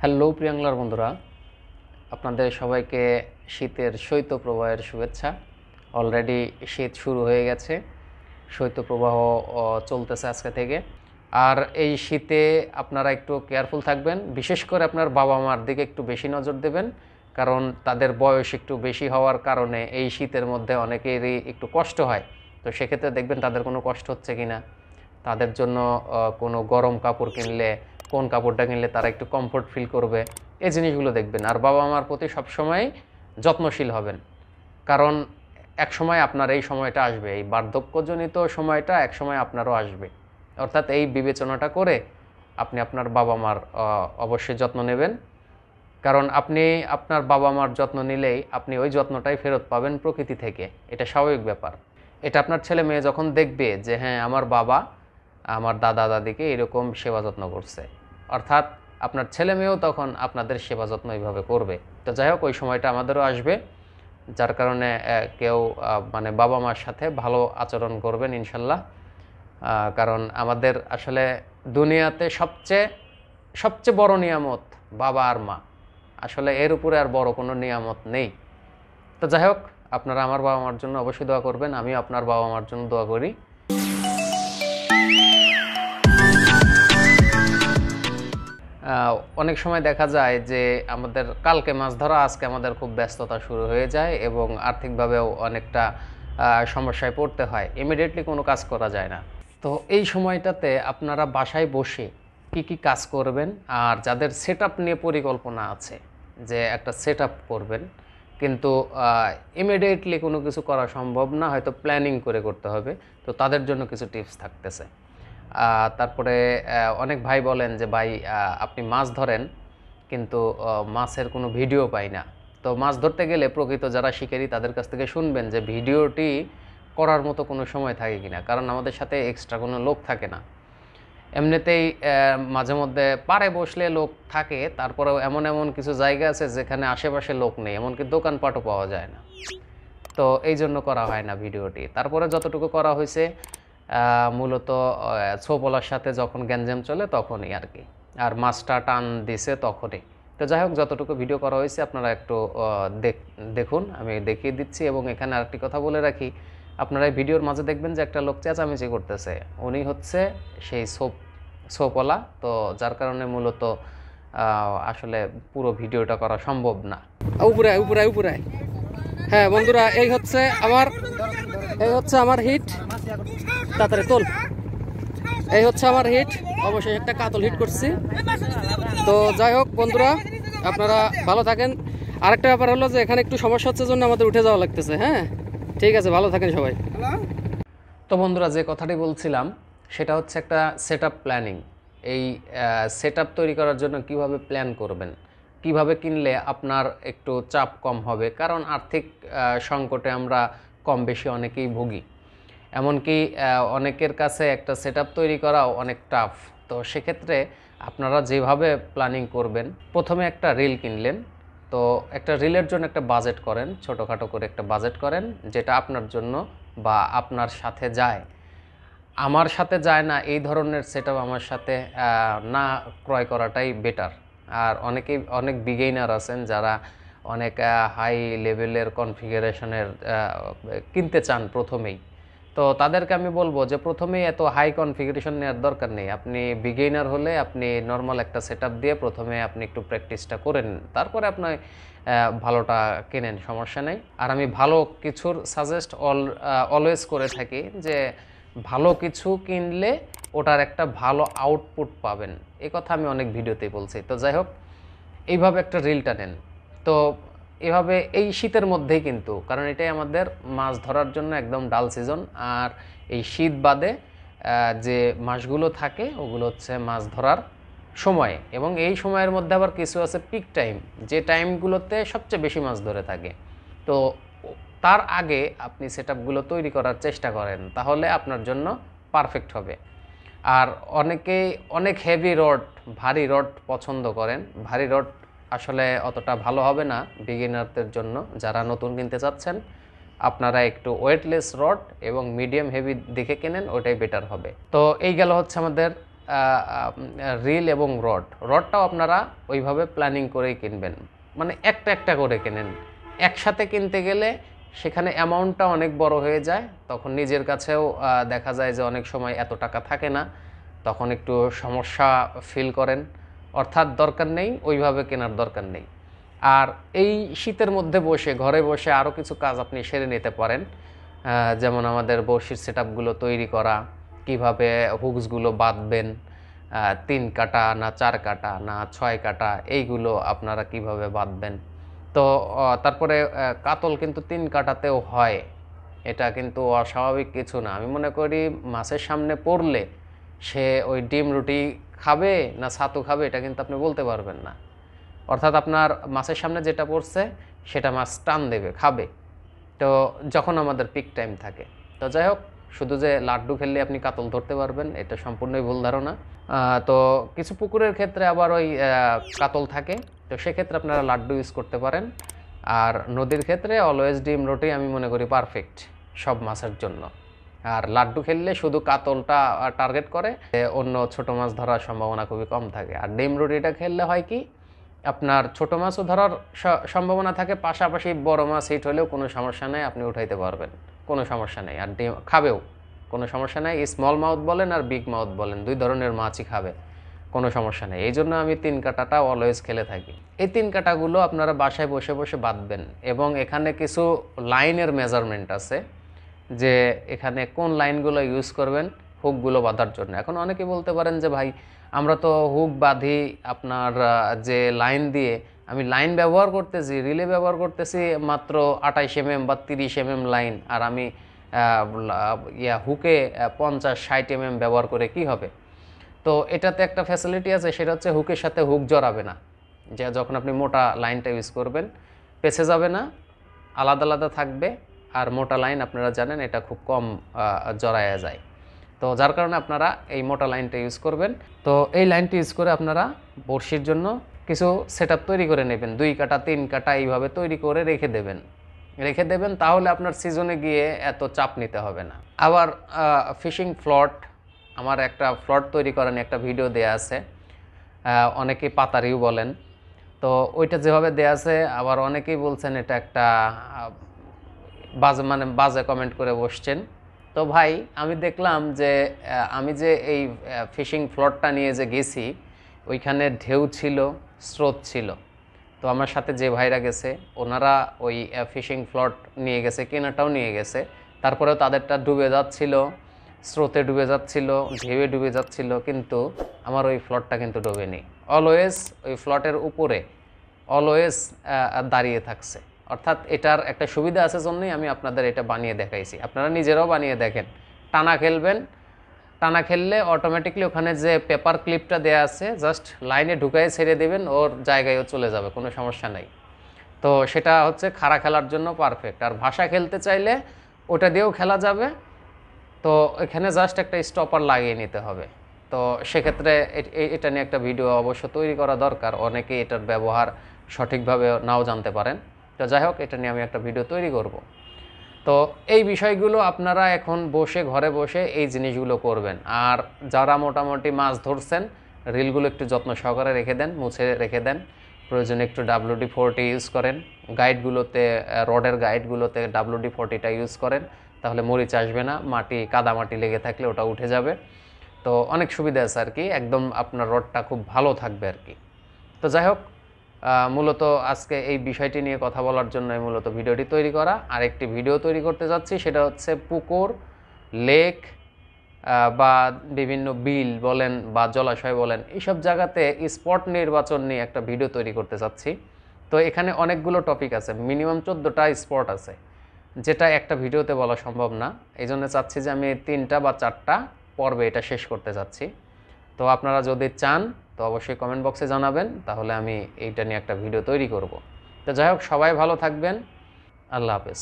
Hello প্রিয়াংলার বন্ধুরা, আপনাদের সবাইকে শীতের শৈত্যপ্রবাহের শুভেচ্ছা। অলরেডি শীত শুরু হয়ে গেছে, শৈত্যপ্রবাহ চলতেছে আজকে থেকে। আর এই শীতে আপনারা একটু কেয়ারফুল থাকবেন, বিশেষ করে আপনার বাবা মার দিকে একটু বেশি নজর দেবেন, কারণ তাদের বয়স একটু বেশি হওয়ার কারণে এই শীতের মধ্যে অনেকেরই একটু কষ্ট হয়। তো সেক্ষেত্রে দেখবেন তাদের কোনো কষ্ট হচ্ছে কি না, তাদের জন্য কোনো গরম কাপড় কিনলে কোন কাপড়টা কিনলে তারা একটু কমফোর্ট ফিল করবে, এই জিনিসগুলো দেখবেন। আর বাবা মার প্রতি সবসময় যত্নশীল হবেন, কারণ এক সময় আপনার এই সময়টা আসবে, এই বার্ধক্যজনিত সময়টা এক সময় আপনারও আসবে। অর্থাৎ এই বিবেচনাটা করে আপনি আপনার বাবা মার অবশ্যই যত্ন নেবেন, কারণ আপনি আপনার বাবা মার যত্ন নিলেই আপনি ওই যত্নটাই ফেরত পাবেন প্রকৃতি থেকে। এটা স্বাভাবিক ব্যাপার। এটা আপনার ছেলে মেয়ে যখন দেখবে যে হ্যাঁ আমার বাবা আমার দাদা দাদিকে এরকম সেবা যত্ন করছে, অর্থাৎ আপনার ছেলে মেয়েও তখন আপনাদের সেবা যত্ন এইভাবে করবে। তো যাই হোক, ওই সময়টা আমাদেরও আসবে, যার কারণে কেউ মানে বাবা মার সাথে ভালো আচরণ করবেন ইনশাল্লাহ। কারণ আমাদের আসলে দুনিয়াতে সবচেয়ে সবচেয়ে বড় নিয়ামত বাবা আর মা, আসলে এর উপরে আর বড় কোনো নিয়ামত নেই। তো যাই হোক, আপনারা আমার বাবা মার জন্য অবশ্যই দোয়া করবেন, আমিও আপনার বাবা মার জন্য দোয়া করি। অনেক সময় দেখা যায় যে আমাদের কালকে মাছ ধরা, আজকে আমাদের খুব ব্যস্ততা শুরু হয়ে যায় এবং আর্থিকভাবেও অনেকটা সমস্যায় পড়তে হয়, ইমিডিয়েটলি কোনো কাজ করা যায় না। তো এই সময়টাতে আপনারা বাসায় বসে কি কি কাজ করবেন, আর যাদের সেটআপ নিয়ে পরিকল্পনা আছে যে একটা সেটআপ করবেন, কিন্তু ইমিডিয়েটলি কোনো কিছু করা সম্ভব না, হয়তো প্ল্যানিং করে করতে হবে, তো তাদের জন্য কিছু টিপস থাকতেছে। তারপরে অনেক ভাই বলেন যে ভাই আপনি মাছ ধরেন কিন্তু মাছের কোনো ভিডিও পাই না। তো মাছ ধরতে গেলে প্রকৃত যারা শিকারী তাদের কাছ থেকে শুনবেন যে ভিডিওটি করার মতো কোনো সময় থাকে কিনা, কারণ আমাদের সাথে এক্সট্রা কোনো লোক থাকে না। এমনিতেই মাঝে মধ্যে পাড়ে বসলে লোক থাকে, তারপরেও এমন এমন কিছু জায়গা আছে যেখানে আশেপাশে লোক নেই, এমনকি দোকানপাটও পাওয়া যায় না। তো এই জন্য করা হয় না ভিডিওটি। তারপরে যতটুকু করা হয়েছে মূলত ছোপলার সাথে যখন গ্যাঞ্জাম চলে তখনই আর কি, আর মাছটা টান দিছে তখনই। তো যাই হোক, যতটুকু ভিডিও করা হয়েছে আপনারা একটু দেখুন, আমি দেখিয়ে দিচ্ছি। এবং এখানে আরেকটি কথা বলে রাখি, আপনারা এই ভিডিওর মাঝে দেখবেন যে একটা লোক চেঁচামেচি করতেছে, উনি হচ্ছে সেই ছোপলা। তো যার কারণে মূলত আসলে পুরো ভিডিওটা করা সম্ভব না। উপরে উপরে উপরে হ্যাঁ বন্ধুরা, এই হচ্ছে আমার হিট। তাড়াতাড়ি তোল। এই হচ্ছে আমার হিট, অবশ্যই একটা কাতল হিট করছি। তো যাই হোক বন্ধুরা, আপনারা ভালো থাকেন। আরেকটা ব্যাপার হলো যে এখানে একটু সমস্যা হচ্ছে জন্য আমাদের উঠে যাওয়া লাগতেছে। হ্যাঁ ঠিক আছে, ভালো থাকেন সবাই। তো বন্ধুরা, যে কথাটি বলছিলাম সেটা হচ্ছে একটা সেটআপ প্ল্যানিং। এই সেটআপ তৈরি করার জন্য কিভাবে প্ল্যান করবেন, কিভাবে কিনলে আপনার একটু চাপ কম হবে, কারণ আর্থিক সংকটে আমরা কম বেশি অনেকেই ভুগি। এমনকি অনেকের কাছে একটা সেটআপ তৈরি করাও অনেক টাফ। তো সেক্ষেত্রে আপনারা যেভাবে প্ল্যানিং করবেন, প্রথমে একটা রিল কিনলেন। তো একটা রিলের জন্য একটা বাজেট করেন, ছোটোখাটো করে একটা বাজেট করেন যেটা আপনার জন্য বা আপনার সাথে যায়। আমার সাথে যায় না এই ধরনের সেটআপ আমার সাথে না ক্রয় করাটাই বেটার। আর অনেক বিগিনার আছেন যারা অনেক হাই লেভেলের কনফিগারেশনের কিনতে চান প্রথমেই। তো তাদেরকে আমি বলবো যে প্রথমেই এত হাই কনফিগারেশন নেওয়ার দরকার নেই। আপনি বিগিনার হলে আপনি নর্মাল একটা সেটআপ দিয়ে প্রথমে আপনি একটু প্র্যাকটিসটা করে নিন, তারপরে আপনি ভালোটা কেনেন, সমস্যা নেই। আর আমি ভালো কিছুর সাজেস্ট অলওয়েজ করে থাকি যে ভালো কিছু কিনলে ওটার একটা ভালো আউটপুট পাবেন, এই কথা আমি অনেক ভিডিওতেই বলছি। তো যাই হোক, এইভাবে একটা রিলটা নেন। তো এভাবে এই শীতের মধ্যেই, কিন্তু কারণ এটাই আমাদের মাছ ধরার জন্য একদম ডাল সিজন। আর এই শীত বাদে যে মাসগুলো থাকে ওগুলো হচ্ছে মাছ ধরার সময়, এবং এই সময়ের মধ্যে আবার কিছু আছে পিক টাইম, যে টাইমগুলোতে সবচেয়ে বেশি মাছ ধরে থাকে। তো তার আগে আপনি সেটআপগুলো তৈরি করার চেষ্টা করেন, তাহলে আপনার জন্য পারফেক্ট হবে। আর অনেকেই অনেক হেভি রড, ভারী রড পছন্দ করেন। ভারী রড আসলে অতটা ভালো হবে না বিগিনারদের জন্য, যারা নতুন কিনতে চাচ্ছেন। আপনারা একটু ওয়েটলেস রড এবং মিডিয়াম হেভি দেখে কেনেন, ওটাই বেটার হবে। তো এই গেল হচ্ছে আমাদের রিল এবং রডটাও আপনারা ওইভাবে প্ল্যানিং করেই কিনবেন, মানে একটা একটা করে কেনেন। একসাথে কিনতে গেলে সেখানে অ্যামাউন্টটা অনেক বড় হয়ে যায়, তখন নিজের কাছেও দেখা যায় যে অনেক সময় এত টাকা থাকে না, তখন একটু সমস্যা ফিল করেন। অর্থাৎ দরকার নেই, ওইভাবে কেনার দরকার নেই। আর এই শীতের মধ্যে বসে ঘরে বসে আরও কিছু কাজ আপনি সেরে নিতে পারেন, যেমন আমাদের বড়শির সেটআপগুলো তৈরি করা, কিভাবে হুকসগুলো বাঁধবেন, 3 কাটা না 4 কাটা না 6 কাটা, এইগুলো আপনারা কিভাবে বাঁধবেন। তো তারপরে কাতল কিন্তু 3 কাটাতেও হয়, এটা কিন্তু অস্বাভাবিক কিছু না। আমি মনে করি মাছের সামনে পড়লে সে ওই ডিম রুটি খাবে না ছাতু খাবে এটা কিন্তু আপনি বলতে পারবেন না। অর্থাৎ আপনার মাছের সামনে যেটা পড়ছে সেটা মাছ টান দেবে, খাবে। তো যখন আমাদের পিক টাইম থাকে, তো যাই হোক, শুধু যে লাড্ডু খেললে আপনি কাতল ধরতে পারবেন এটা সম্পূর্ণই ভুল ধারণা। তো কিছু পুকুরের ক্ষেত্রে আবার ওই কাতল থাকে, তো সেক্ষেত্রে আপনারা লাড্ডু ইউজ করতে পারেন। আর নদীর ক্ষেত্রে অলওয়েজ ডিম রুটি আমি মনে করি পারফেক্ট সব মাছের জন্য। আর লাড্ডু খেললে শুধু কাতলটা টার্গেট করে, অন্য ছোট মাছ ধরার সম্ভাবনা খুবই কম থাকে। আর ডিম রুটিটা খেললে হয় কি, আপনার ছোট মাছও ধরার সম্ভাবনা থাকে, পাশাপাশি বড় মাছ হিট হলেও কোনো সমস্যা নেই, আপনি উঠাইতে পারবেন, কোনো সমস্যা নেই। আর ডিম খাবেও, কোনো সমস্যা নেই। স্মল মাউথ বলেন আর বিগ মাউথ বলেন, 2 ধরনের মাছই খাবে, কোনো সমস্যা নেই। এই জন্য আমি 3 কাটাটা অলওয়েজ খেলে থাকি। এই 3 কাটাগুলো আপনারা বাসায় বসে বসে বাঁধবেন, এবং এখানে কিছু লাইনের মেজারমেন্ট আছে, যে এখানে কোন লাইনগুলো ইউজ করবেন হুকগুলো বাঁধার জন্য। এখন অনেকে বলতে পারেন যে ভাই আমরা তো হুক বাঁধি আপনার যে লাইন দিয়ে, আমি লাইন ব্যবহার করতেছি, রিলে ব্যবহার করতেছি মাত্র 28 mm বা 30 mm লাইন, আর আমি হুকে 50-60 mm ব্যবহার করে কি হবে। তো এটাতে একটা ফ্যাসিলিটি আছে, সেটা হচ্ছে হুকের সাথে হুক জড়াবে না, যে যখন আপনি মোটা লাইনটা ইউজ করবেন পেছে যাবে না, আলাদা আলাদা থাকবে। আর মোটা লাইন আপনারা জানেন এটা খুব কম জড়ায়া যায়, তো যার কারণে আপনারা এই মোটা লাইনটা ইউজ করবেন। তো এই লাইনটি ইউজ করে আপনারা বড়শির জন্য কিছু সেটআপ তৈরি করে নেবেন, 2 কাটা 3 কাটা এইভাবে তৈরি করে রেখে দেবেন, তাহলে আপনার সিজনে গিয়ে এত চাপ নিতে হবে না। আবার ফিশিং ফ্লট, আমার একটা ফ্লট তৈরি করার একটা ভিডিও দেয়া আছে, অনেকেই পাতারিও বলেন, তো ওইটা যেভাবে দেয়া আছে, আবার অনেকেই বলছেন এটা একটা বাজে কমেন্ট করে বসছেন। তো ভাই আমি দেখলাম যে আমি যে এই ফিশিং ফ্লটটা নিয়ে যে গেছি, ওইখানে ঢেউ ছিল, স্রোত ছিল। তো আমার সাথে যে ভাইরা গেছে ওনারা ওই ফিশিং ফ্লট নিয়ে গেছে, কেনাটাও নিয়ে গেছে, তারপরেও তাদেরটা ডুবে যাচ্ছিল, স্রোতে ডুবে যাচ্ছিল, ঢেউয়ে ডুবে যাচ্ছিল, কিন্তু আমার ওই ফ্লটটা কিন্তু ডোবেনি। অলওয়েজ ওই ফ্লটের উপরে অলওয়েজ দাঁড়িয়ে থাকছে। অর্থাৎ এটার একটা সুবিধা আছে জন্যই আমি আপনাদের এটা বানিয়ে দেখাইছি, আপনারা নিজেরাও বানিয়ে দেখেন। টানা খেললে অটোমেটিকলি ওখানে যে পেপার ক্লিপটা দেয়া আছে, জাস্ট লাইনে ঢুকাই ছেড়ে দেবেন, ওর জায়গায়ও চলে যাবে, কোনো সমস্যা নেই। তো সেটা হচ্ছে খাড়া খেলার জন্য পারফেক্ট। আর ভাষা খেলতে চাইলে ওটা দিয়েও খেলা যাবে, তো এখানে জাস্ট একটা স্টপার লাগিয়ে নিতে হবে। তো সেক্ষেত্রে এটা নিয়ে একটা ভিডিও অবশ্য তৈরি করা দরকার, অনেকে এটার ব্যবহার সঠিকভাবে নাও জানতে পারেন। তো যাই হোক, এটা নিয়ে আমি একটা ভিডিও তৈরি করব। তো এই বিষয়গুলো আপনারা এখন বসে ঘরে বসে এই জিনিসগুলো করবেন। আর যারা মোটামুটি মাছ ধরছেন, রিলগুলো একটু যত্ন সহকারে রেখে দেন, মুছে রেখে দেন, প্রয়োজনে একটু WD-40 ইউজ করেন, গাইডগুলোতে রডের গাইডগুলোতে WD-40টা ইউজ করেন, তাহলে মরিচ আসবে না, কাদা মাটি লেগে থাকলে ওটা উঠে যাবে। তো অনেক সুবিধা আছে আর কি, একদম আপনার রডটা খুব ভালো থাকবে আর কি। তো যাই হোক, মূলত আজকে এই বিষয়টি নিয়ে কথা বলার জন্যই মূলত ভিডিওটি তৈরি করা। আর একটি ভিডিও তৈরি করতে যাচ্ছি, সেটা হচ্ছে পুকুর, লেক বা বিভিন্ন বিল বলেন বা জলাশয় বলেন, এইসব জায়গাতে স্পট নির্বাচন নিয়ে একটা ভিডিও তৈরি করতে চাচ্ছি। তো এখানে অনেকগুলো টপিক আছে, মিনিমাম 14টা স্পট আছে, যেটা একটা ভিডিওতে বলা সম্ভব না। এই জন্য চাচ্ছি যে আমি 3টা বা 4টা পর্বে এটা শেষ করতে চাচ্ছি। তো আপনারা যদি চান তো অবশ্যই কমেন্ট বক্সে জানাবেন, তাহলে আমি এইটা নিয়ে একটা ভিডিও তৈরি করব। তো যাই হোক, সবাই ভালো থাকবেন, আল্লাহ হাফেজ।